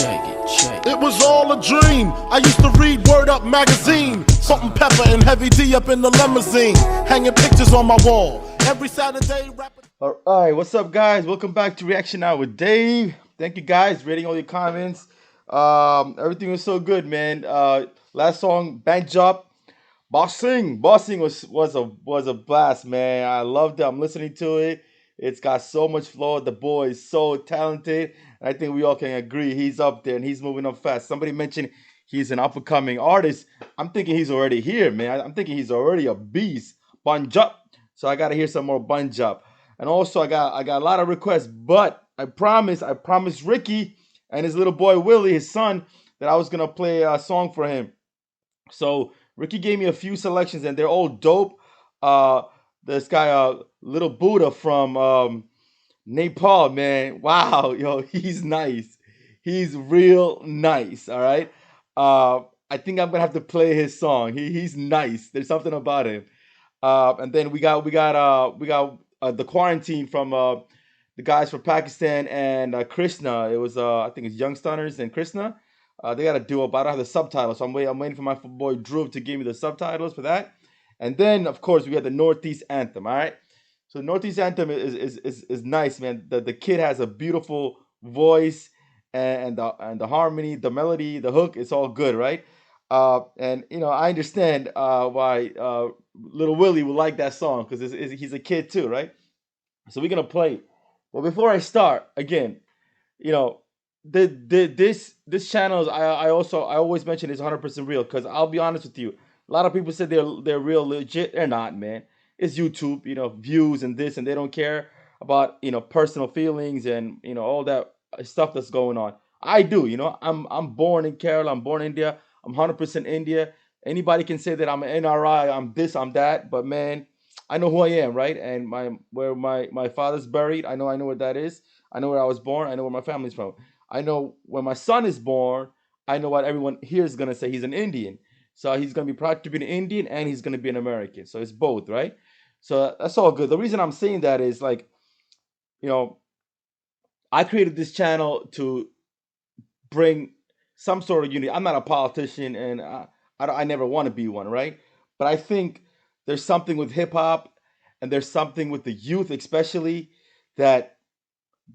It was all a dream. I used to read Word Up magazine. Salt and Pepper and Heavy D up in the limousine. Hanging pictures on my wall. Every Saturday, rapping. All right, what's up, guys? Welcome back to Reaction Now with Dave. Thank you, guys, reading all your comments. Everything was so good, man. Last song, Bank Job, Bossing was a blast, man. I loved it. I'm listening to it. It's got so much flow. The boy is so talented, and I think we all can agree he's up there and he's moving up fast. Somebody mentioned he's an up and coming artist. I'm thinking he's already here, man. I'm thinking he's already a beast. Banjab. So I gotta hear some more Banjab. And also I got a lot of requests, but I promised Ricky and his little boy Willie, his son, that I was gonna play a song for him. So Ricky gave me a few selections, and they're all dope. Uh, this guy, Little Buddha from Nepal, man. Wow, yo, he's nice. He's real nice. All right. Uh, I think I'm gonna have to play his song. He's nice. There's something about him. And then we got the quarantine from the guys from Pakistan and Krishna. It was I think it's Young Stunners and Krishna. They got a duo, but I don't have the subtitles, so I'm waiting for my boy Drew to give me the subtitles for that. And then of course we got the Northeast Anthem. All right, so Northeast Anthem is nice, man. The kid has a beautiful voice, and the harmony, the melody, the hook, it's all good, right? And I understand why little Willie would like that song because he's a kid too, right? So we're gonna play it. But before I start, again, you know, this channel is I always mention is 100% real because I'll be honest with you. A lot of people said they're real legit. They're not, man. It's YouTube, views and this, and they don't care about personal feelings and all that stuff that's going on. I do, I'm born in Kerala. I'm born in India. I'm 100% India. Anybody can say that I'm an NRI. I'm this. I'm that. But man, I know who I am, right? And where my father's buried. I know what that is. I know where I was born. I know where my family's from. I know when my son is born. I know what everyone here is gonna say. He's an Indian, so he's gonna be proud to be an Indian, and he's gonna be an American. So it's both, right? So that's all good. The reason I'm saying that is like, you know, I created this channel to bring some sort of unity. I'm not a politician, and I never want to be one, right? But I think there's something with hip hop, and there's something with the youth, especially, that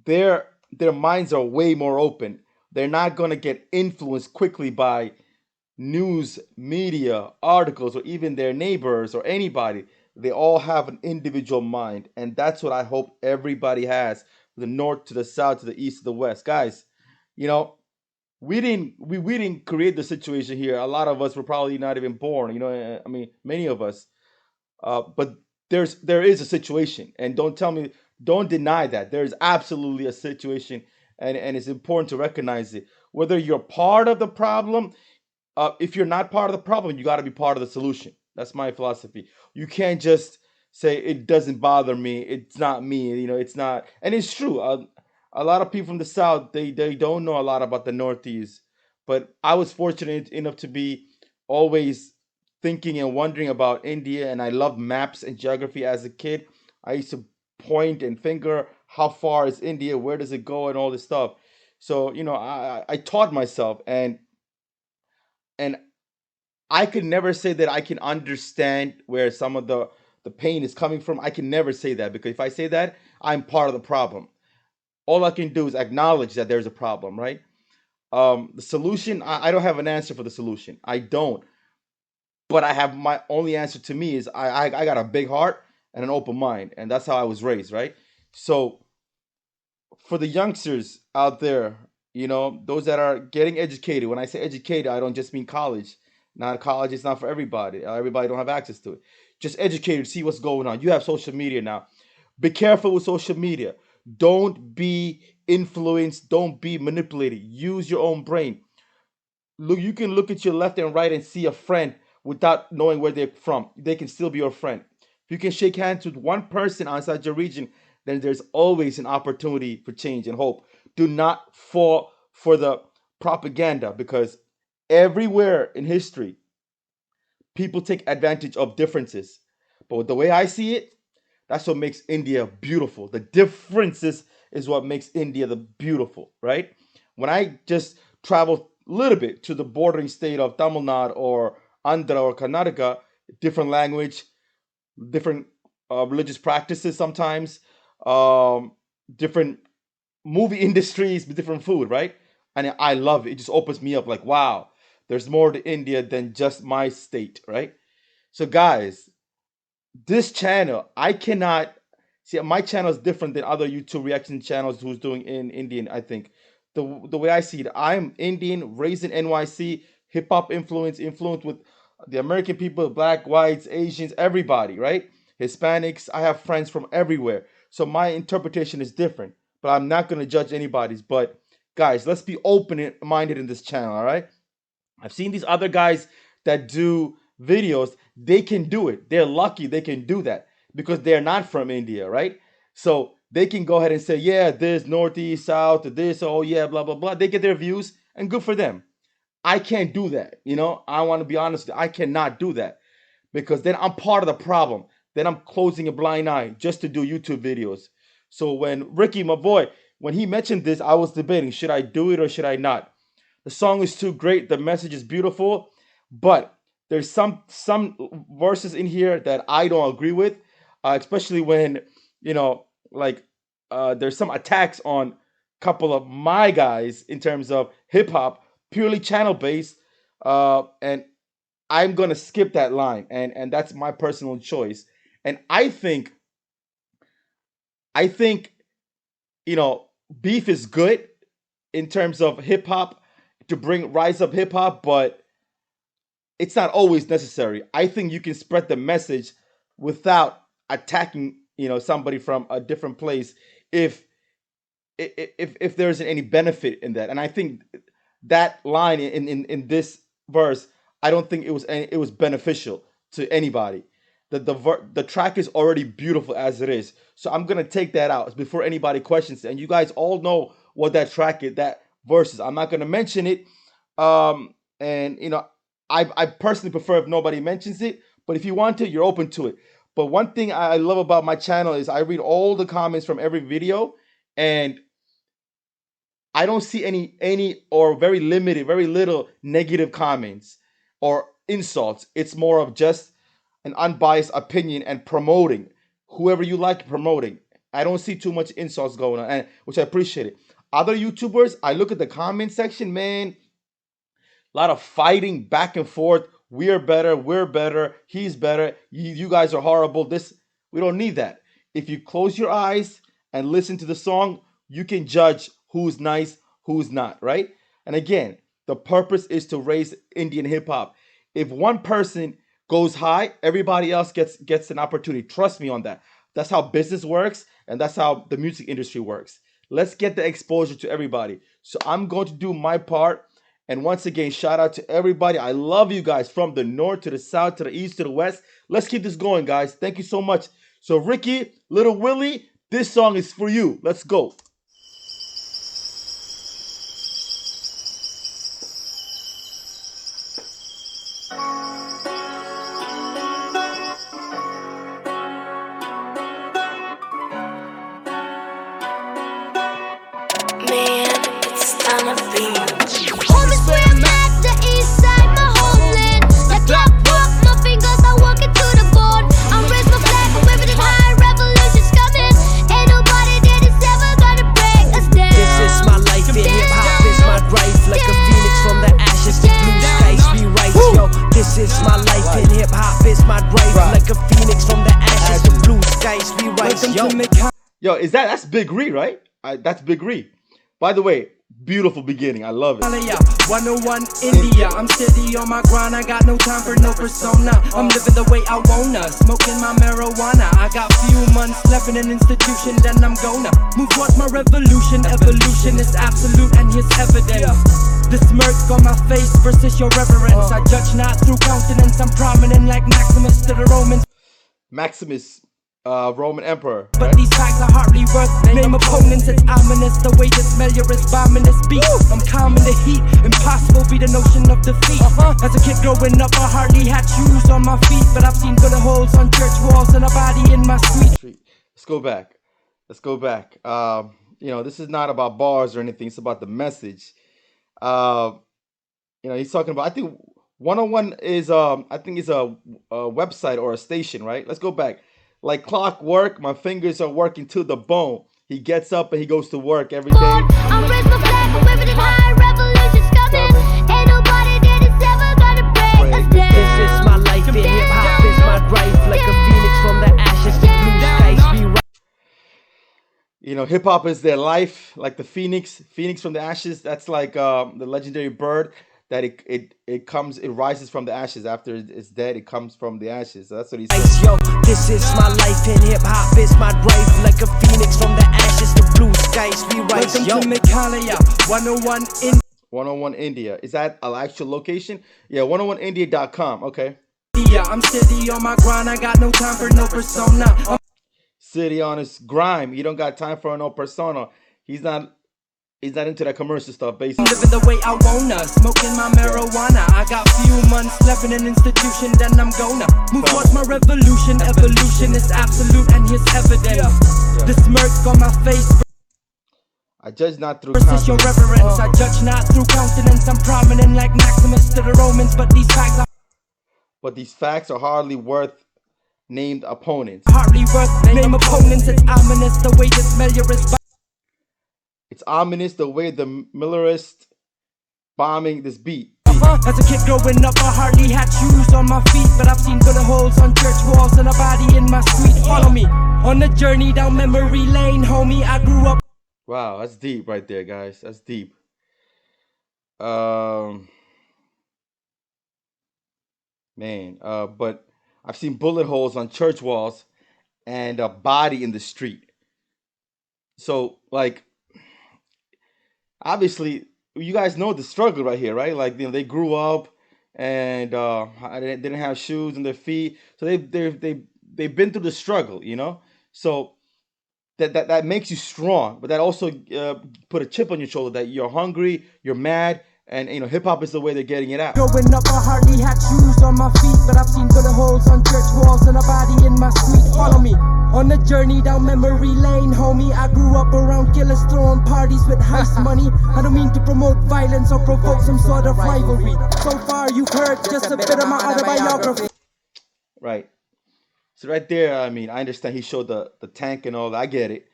their their minds are way more open. They're not gonna get influenced quickly by news, media, articles, or even their neighbors or anybody. They all have an individual mind, and that's what I hope everybody has. From the north to the south to the east to the west, guys. You know, we didn't create the situation here. A lot of us were probably not even born. I mean, many of us. But there is a situation, and don't deny that there is absolutely a situation, and it's important to recognize it. Whether you're part of the problem, if you're not part of the problem, you got to be part of the solution. That's my philosophy. You can't just say it doesn't bother me. It's not me. It's not, and it's true. A lot of people from the South, they don't know a lot about the Northeast, but I was fortunate enough to be always thinking and wondering about India, and I loved maps and geography as a kid. I used to point and finger how far is India, where does it go, and all this stuff. So I taught myself, and I could never say that I can understand where some of the pain is coming from. I can never say that because if I say that, I'm part of the problem. All I can do is acknowledge that there's a problem, right? The solution, I don't have an answer for the solution. I don't. But I have my only answer to me is I got a big heart and an open mind, and that's how I was raised, right? So for the youngsters out there, those that are getting educated. When I say educated, I don't just mean college. Not college is not for everybody. Everybody don't have access to it. Just educated, see what's going on. You have social media now. Be careful with social media. Don't be influenced. Don't be manipulated. Use your own brain. Look, you can look at your left and right and see a friend without knowing where they're from. They can still be your friend. If you can shake hands with one person outside your region, then there's always an opportunity for change and hope. Do not fall for the propaganda because everywhere in history, people take advantage of differences. But the way I see it, that's what makes India beautiful. The differences is what makes India the beautiful, right? When I just travel a little bit to the bordering state of Tamil Nadu or Andhra or Karnataka, different language, different religious practices sometimes, um, different movie industries, different food, right? And I love it. It just opens me up like, wow, there's more to India than just my state, right? So, guys, this channel, I cannot see my channel is different than other YouTube reaction channels who's doing in Indian, I think. The way I see it, I'm Indian, raised in NYC, hip hop influence with the American people, black, whites, Asians, everybody, right? Hispanics, I have friends from everywhere. So my interpretation is different, but I'm not gonna judge anybody's. But guys, let's be open minded in this channel, all right? I've seen these other guys that do videos, they can do it. They're lucky they can do that because they're not from India, right? So they can go ahead and say, yeah, this, northeast, south, this, oh yeah, blah, blah, blah. They get their views and good for them. I can't do that. I want to be honest, I cannot do that because then I'm part of the problem. Then I'm closing a blind eye just to do YouTube videos. So when Ricky, my boy, when he mentioned this, I was debating, should I do it or should I not? The song is too great. The message is beautiful, but there's some verses in here that I don't agree with, especially when you know, like there's some attacks on a couple of my guys in terms of hip hop, purely channel based, and I'm gonna skip that line, and that's my personal choice. And I think you know beef is good in terms of hip hop to bring rise up hip hop, but it's not always necessary. I think you can spread the message without attacking, somebody from a different place if if there isn't any benefit in that. And I think that line in this verse, I don't think it was beneficial to anybody. The track is already beautiful as it is. So I'm gonna take that out before anybody questions it. And you guys all know what that track is, that verse is. I'm not gonna mention it. And I personally prefer if nobody mentions it. But if you want to, you're open to it. But one thing I love about my channel is I read all the comments from every video, and I don't see any or very limited, very little negative comments or insults. It's more of just an unbiased opinion and promoting whoever you like promoting. I don't see too much insults going on, and which I appreciate it. Other YouTubers, I look at the comment section, man, a lot of fighting back and forth. We're better, he's better, you guys are horrible. This we don't need that. If you close your eyes and listen to the song, you can judge who's nice, who's not, right? And again, the purpose is to raise Indian hip hop. If one person goes high, everybody else gets an opportunity. Trust me on that. That's how business works, and that's how the music industry works. Let's get the exposure to everybody. So I'm going to do my part. And once again, shout out to everybody. I love you guys from the north to the south to the east to the west. Let's keep this going, guys. Thank you so much. So Ricky, Little Willie, this song is for you. Let's go. Man, it's time to be. Homies where I'm at, the east side, my homeland. Like clockwork, my fingers are walking to the board. I'm raised my flag, I'm waving it high, revolution's coming. Ain't nobody that is ever gonna break us down. This is my life in hip hop, is my drive. Like a phoenix from the ashes, the blue skies we rise. Yo, this is my life in hip hop, is my drive. Like a phoenix from the ashes, the blue skies we rise. Yo, that's Big Ree, right? That's Big Ree. By the way, beautiful beginning. I love it. 101 India, I'm steady on my grind. I got no time for no persona. I'm living the way I wanna, smoking my marijuana. I got few months left in an institution, then I'm gonna move towards my revolution. Evolution is absolute and here's evidence. The smirk on my face versus your reverence. I judge not through countenance. I'm prominent like Maximus to the Romans. Maximus, Roman Emperor. But these facts are hardly worth name opponents. It's ominous the way they smell your bombing this beat. I'm calm in the heat, impossible be the notion of defeat. As a kid growing up, I hardly had shoes on my feet, but I've seen bullet holes on church walls and a body in my street. Let's go back. Let's go back. This is not about bars or anything. It's about the message. Uh, he's talking about. I think 101 is I think it's a website or a station, right? Let's go back. Like clockwork, my fingers are working to the bone. He gets up and he goes to work every day. I'm raised my flag, I'm waving it high, revolution's coming. Ain't nobody that is ever gonna break us down. This is my life in hip hop is my drive, like a phoenix from the ashes, the blue skies we rise. Hip hop is their life, like the phoenix from the ashes. That's like the legendary bird that it rises from the ashes after it's dead. It comes from the ashes. So that's what he says. Yo, this is my life in hip hop is my drive, like a phoenix from the ashes, the blue skies we rise. Welcome to Meghalaya, 101 in 101 India. Is that an actual location? Yeah, 101india.com. Okay. India. I'm steady on my grind, I got no time for no persona. City on his grime. You don't got time for no persona. He's not into that commercial stuff, basically. I'm living the way I wanna, smoking my marijuana. I got few months left in an institution, then I'm gonna move towards my revolution. Evolution is absolute and here's evidence. The smirk on my face. I judge not through Versus your reverence. I judge not through countenance. I'm prominent like Maximus to the Romans, but these facts are hardly worth named opponents. Hardly worth name opponents. It's ominous the way this Melior is. It's ominous the way the Millerist bombing this beat. As a kid growing up, I hardly had shoes on my feet, but I've seen bullet holes on church walls and a body in my street. Follow me on a journey down memory lane, homie. I grew up. Wow, that's deep right there, guys. That's deep. But I've seen bullet holes on church walls and a body in the street. So, like, obviously, you guys know the struggle right here, right? Like, they grew up and they didn't have shoes on their feet, so they've been through the struggle, So that makes you strong, but that also put a chip on your shoulder that you're hungry, you're mad. And hip hop is the way they're getting it out. Growing up, I hardly had shoes on my feet, but I've seen bullet holes on church walls and a body in my street. Follow me on a journey down memory lane, homie. I grew up around killers throwing parties with heist money. I don't mean to promote violence or provoke some sort of rivalry. So far, you've heard just a bit of my autobiography. Right. So right there, I understand he showed the tank and all that. I get it.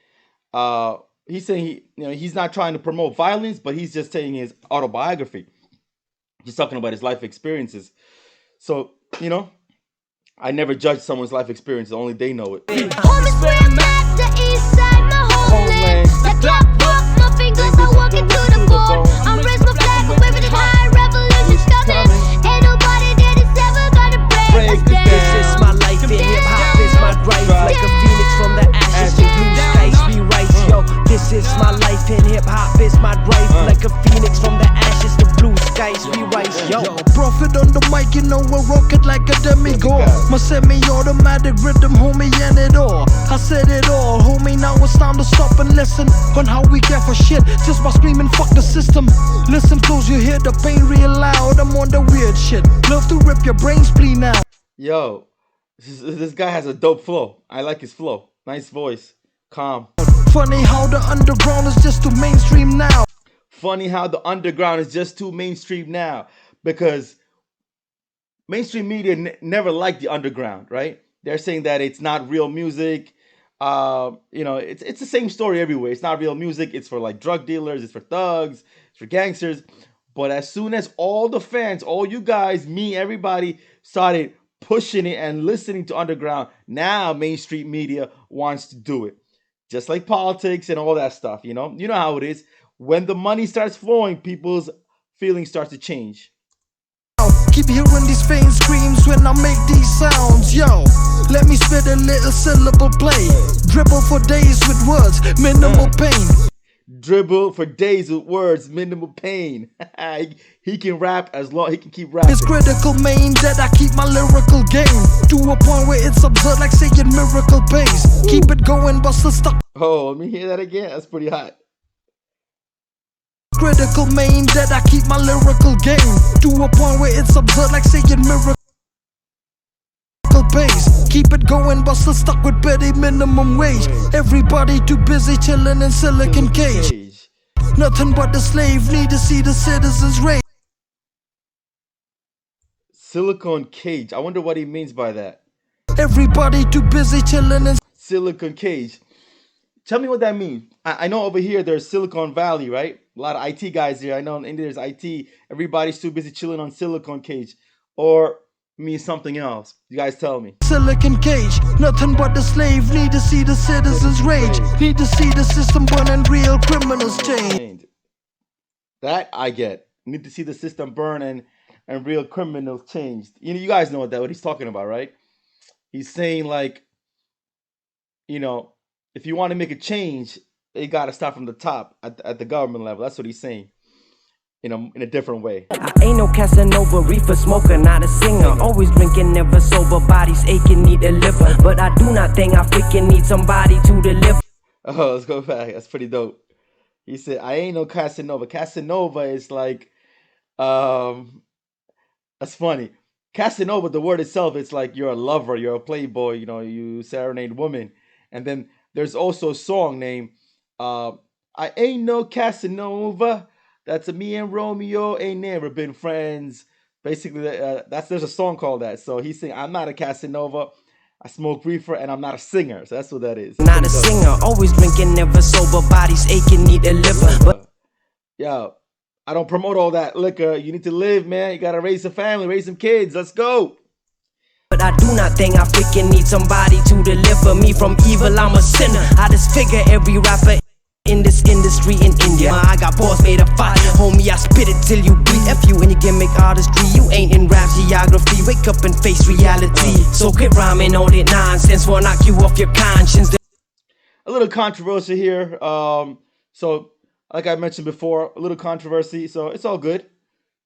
He's saying he's not trying to promote violence, but he's just saying his autobiography. He's talking about his life experiences. So, I never judge someone's life experiences, only they know it. Homies where I'm at, the east side, my homeland. Like clockwork, my fingers are walking to the bone. I'm raised my flag, I'm waving it high, revolution's coming. Ain't nobody that is ever gonna break us down. This is my life in hip hop is my drive, like a phoenix from the ashes, the blue skies we rise. Yo, this is my life in hip hop is my drive, like a phoenix from the ashes, the blue skies we rise. Yo, prophet on the mic, I rock it like a demigod. My semi-automatic rhythm, homie, and it all. I said it all, homie. Now it's time to stop and listen on how we care for shit just by screaming fuck the system. Listen close, you hear the pain real loud. I'm on the weird shit. Love to rip your brains spleen out. Yo, this guy has a dope flow. I like his flow. Nice voice, calm. Funny how the underground is just too mainstream now. Funny how the underground is just too mainstream now, because mainstream media never liked the underground, right? They're saying that it's not real music. It's the same story everywhere. It's not real music. It's for like drug dealers. It's for thugs. It's for gangsters. But as soon as all the fans, all you guys, me, everybody started pushing it and listening to underground, now mainstream media wants to do it. Just like politics and all that stuff, You know how it is. When the money starts flowing, people's feelings start to change. Keep hearing these faint screams when I make these sounds, yo. Let me spit a little syllable play. Dribble for days with words, minimal pain. Dribble for days with words, minimal pain. He can rap as long he can keep rapping. It's critical, main that I keep my lyrical game to a point where it's absurd, like saying miracle pace. Keep it going, but still stuck. Oh, let me hear that again. That's pretty hot. Critical, main that I keep my lyrical game to a point where it's absurd, like saying miracle pace. Keep it going, but still stuck with petty minimum wage. Everybody too busy chilling in silicon cage. Nothing but the slave need to see the citizens rage. Silicone cage. I wonder what he means by that. Everybody too busy chilling and Silicon cage. Tell me what that means. I know over here there's Silicon Valley, right? A lot of IT guys here. I know in India there's IT. Everybody's too busy chilling on Silicon cage. Or means something else. You guys tell me. silicon cage. Nothing but the slave need to see the citizens rage. Need to see the system burn and real criminals change. That I get. Need to see the system burn and real criminals changed. You guys know what he's talking about, right? He's saying like, if you want to make a change, you got to start from the top at the government level. That's what he's saying. In a different way. I ain't no Casanova, reefer smoker, not a singer. Always drinking, never sober, bodies aching, need a liver. But I do not think I freaking need somebody to deliver. Oh, let's go back. That's pretty dope. He said, I ain't no Casanova. Casanova is like, that's funny. Casanova, the word itself, it's like you're a lover, you're a playboy, you serenade women. And then there's also a song named, I ain't no Casanova. That's me and Romeo ain't never been friends. Basically, there's a song called that. So he's saying, I'm not a Casanova. I smoke reefer and I'm not a singer. So that's what that is. Not a singer, always drinking, never sober, bodies aching, need a liver. But yeah, I don't promote all that liquor. You need to live, man. You gotta raise a family, raise some kids. Let's go. But I do not think I freaking need somebody to deliver me from evil. I'm a sinner. I disfigure every rapper in this industry in India. I got balls made of fire, homie, I spit it till you bleed. F you and your gimmick artistry, you ain't in rap geography. Wake up and face reality. So quit rhyming all that nonsense, will knock you off your conscience. A little controversy here. So like I mentioned before, a little controversy, so it's all good.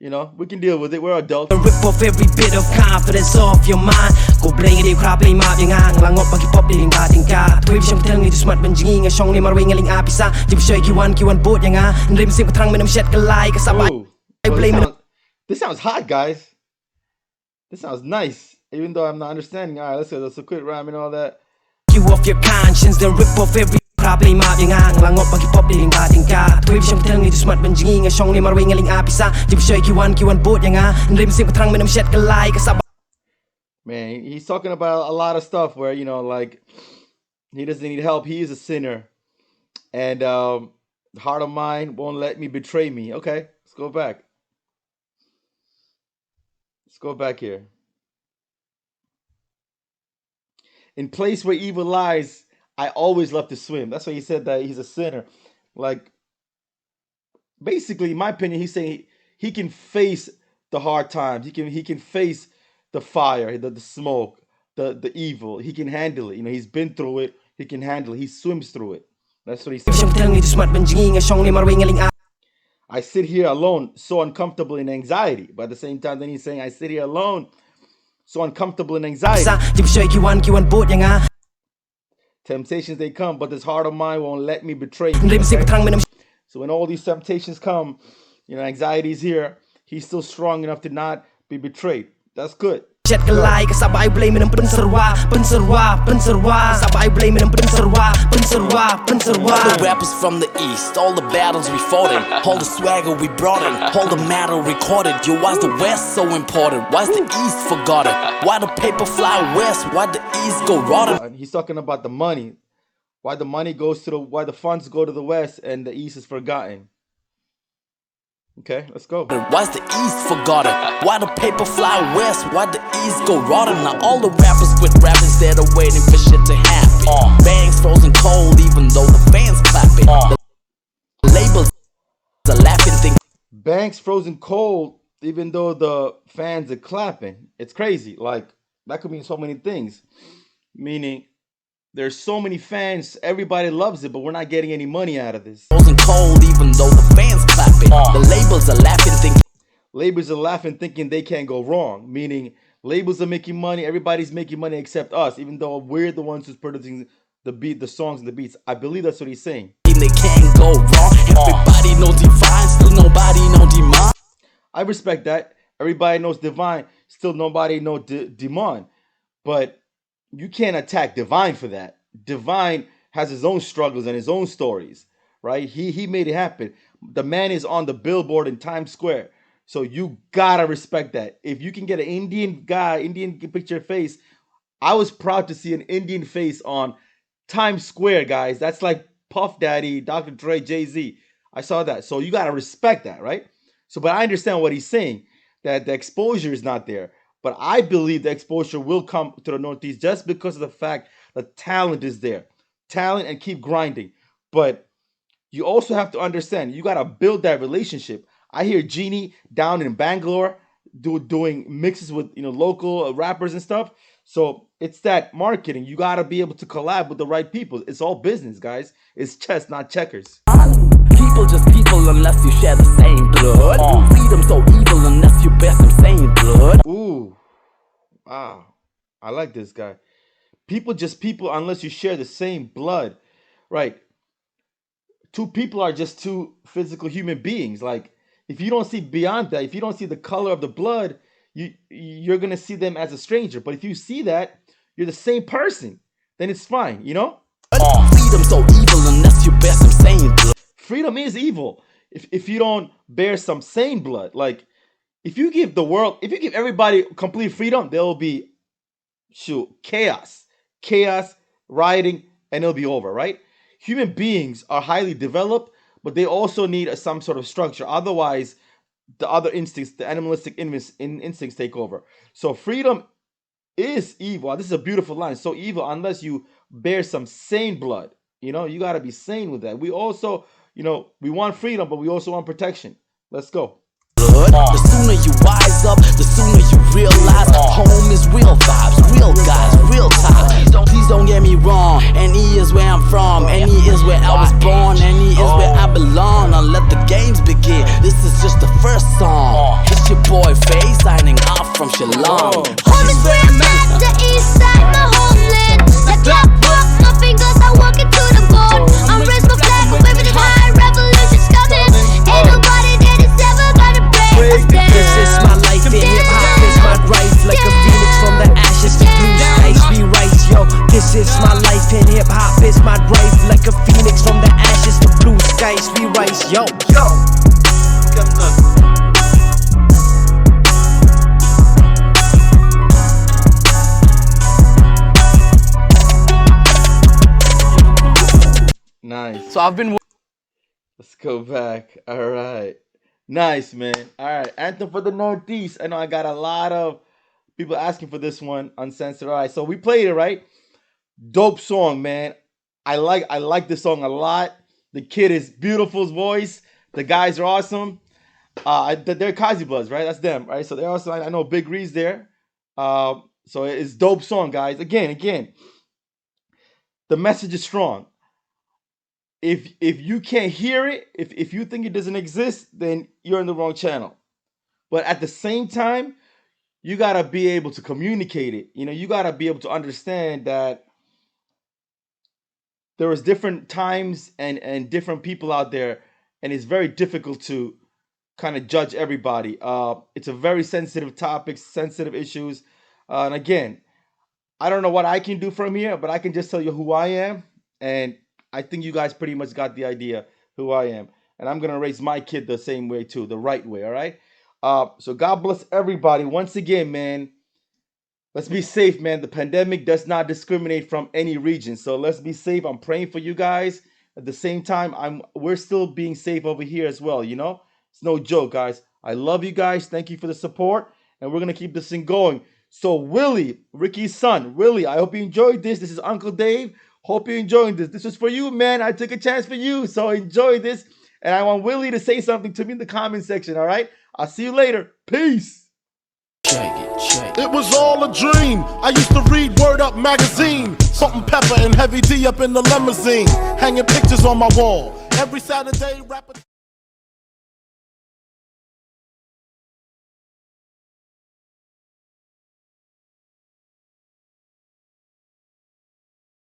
We can deal with it. We're adults. Rip off every bit of confidence off your mind. Go play it, crap, play map, yang ang langot, pagi pop, diling bating ka. Tuwi bisang tell me to smart banjing, a shong ni marwing aling apisa. Jib shoy kiwan boat, yang ah. Nrim sim patrang minam shed kalay, kasabay. This sounds hot, guys. This sounds nice. Even though I'm not understanding. Alright, let's quit rhyming all that. You off your conscience, then rip off every play map, yang ang langot, pagi pop, diling bating ka. Tuwi bisang tell me to smart banjing, a shong ni marwing aling apisa. Jib shoy kiwan boat, yang ah. Nrim sim patrang minam shed kalay, kasabay. Man, he's talking about a lot of stuff where, like, he doesn't need help. He is a sinner. And the heart of mine won't let me betray me. Okay, let's go back. Let's go back here. In place where evil lies, I always love to swim. That's why he said that he's a sinner. Like, basically, in my opinion, he's saying he can face the hard times. He can face the fire, the smoke, the evil. He can handle it. He's been through it. He can handle it. He swims through it. That's what he said. I sit here alone, so uncomfortable in anxiety. But at the same time, then he's saying, I sit here alone, so uncomfortable in anxiety. Temptations, they come, but this heart of mine won't let me betray me. Okay? So when all these temptations come, anxiety's here, he's still strong enough to not be betrayed. That's good. Chat kalay kasabay blame ng penserwa sabay blame ng penserwa All the rappers from the east, all the battles we fought in, all the swagger we brought in, all the matter recorded. Yo, why's the west so important? Why's the east forgotten? Why the paper fly west? Why the east go rotten? He's talking about the money. Why the money goes to why the funds go to the west and the east is forgotten. Okay, let's go. Why's the east forgotten? Why the paper fly west? Why the east go rotten? Now all the rappers quit rapping, instead of waiting for shit to happen. Bangs frozen cold even though the fans clapping. The labels are laughing, think Banks frozen cold even though the fans are clapping. It's crazy. Like, that could mean so many things. Meaning, there's so many fans, everybody loves it, but we're not getting any money out of this. frozen cold even though the fans clapping. The labels are laughing, think Labels are laughing, thinking they can't go wrong. Meaning, labels are making money, everybody's making money except us, even though we're the ones who's producing the beat, the songs and the beats. I believe that's what he's saying. they can't go wrong. Everybody knows divine, still nobody know d-mon. I respect that. Everybody knows divine, still nobody know d-mon. But you can't attack divine for that. Divine has his own struggles and his own stories, right? He made it happen. The man is on the billboard in Times Square. So you gotta respect that. If you can get an Indian guy, Indian picture face, I was proud to see an Indian face on Times Square, guys. That's like Puff Daddy, Dr. Dre, Jay-Z. I saw that. So you gotta respect that, right? So, but I understand what he's saying, that the exposure is not there. But I believe the exposure will come to the Northeast just because of the fact that talent is there. Talent and keep grinding. But you also have to understand, you gotta build that relationship. I hear Genie down in Bangalore doing mixes with local rappers and stuff. So it's that marketing. You gotta be able to collab with the right people. It's all business, guys. It's chess, not checkers. People just people unless you share the same blood. Freedom so evil unless you bear some same blood. Ooh, wow, I like this guy. People just people unless you share the same blood, right? Two people are just two physical human beings. Like, if you don't see beyond that, if you don't see the color of the blood, you're gonna see them as a stranger. But if you see that you're the same person, then it's fine, Freedom so evil unless you bear some same blood. Freedom is evil if you don't bear some sane blood. Like, if you give everybody complete freedom, there will be chaos, rioting, and it'll be over, right? Human beings are highly developed, but they also need some sort of structure. Otherwise, the other instincts, the animalistic instincts take over. So freedom is evil. This is a beautiful line. So evil unless you bear some sane blood. You got to be sane with that. We also, we want freedom, but we also want protection. Let's go. The sooner you wise up, the sooner you realize home is real vibes, real guys, real time. Please don't get me wrong. NE is where I'm from, NE is where I was born, NE is where I belong. Now let the games begin. This is just the first song. It's your boy Faye signing off from Shillong. Home is where I'm at, the east side, my homeland. Like clockwork, my fingers are walking to the bone. I'm raised my flag, waving it high, revolution's coming. Ain't nobody that is ever gonna break us down. This is my life in hip-hop, it's my rise. Like a phoenix from the ashes, the blue skies we rise, yo. This is my life in hip-hop, it's my rise. Like a phoenix from the ashes, the blue skies we rise, yo. Nice. So I've been. Let's go back. All right. Nice, man. All right. Anthem for the Northeast. I know I got a lot of people asking for this one. Uncensored. All right. So we played it, right? Dope song, man. I like this song a lot. The kid is beautiful voice. The guys are awesome. They're Kazi Bloods, right? That's them, right? So they're also, I know Big Reed's there. So it's dope song, guys. Again, the message is strong. If you can't hear it, if you think it doesn't exist, then you're in the wrong channel. But at the same time, you gotta be able to communicate it. You gotta be able to understand that there was different times and different people out there, and it's very difficult to kind of judge everybody. It's a very sensitive topic, sensitive issues. And again, I don't know what I can do from here, but I can just tell you who I am. And I think you guys pretty much got the idea who I am. And I'm going to raise my kid the same way too, the right way, all right? So God bless everybody. Once again, man, let's be safe, man. The pandemic does not discriminate from any region. So let's be safe. I'm praying for you guys. At the same time, we're still being safe over here as well, It's no joke, guys. I love you guys. Thank you for the support. And we're going to keep this thing going. So Willie, Ricky's son, Willie, I hope you enjoyed this. This is Uncle Dave. Hope you're enjoying this. This is for you, man. I took a chance for you. So enjoy this. And I want Willie to say something to me in the comment section, all right? I'll see you later. Peace. It was all a dream. I used to read Word Up magazine. Salt-n-Pepa and Heavy D up in the limousine. Hanging pictures on my wall. Every Saturday, rapper.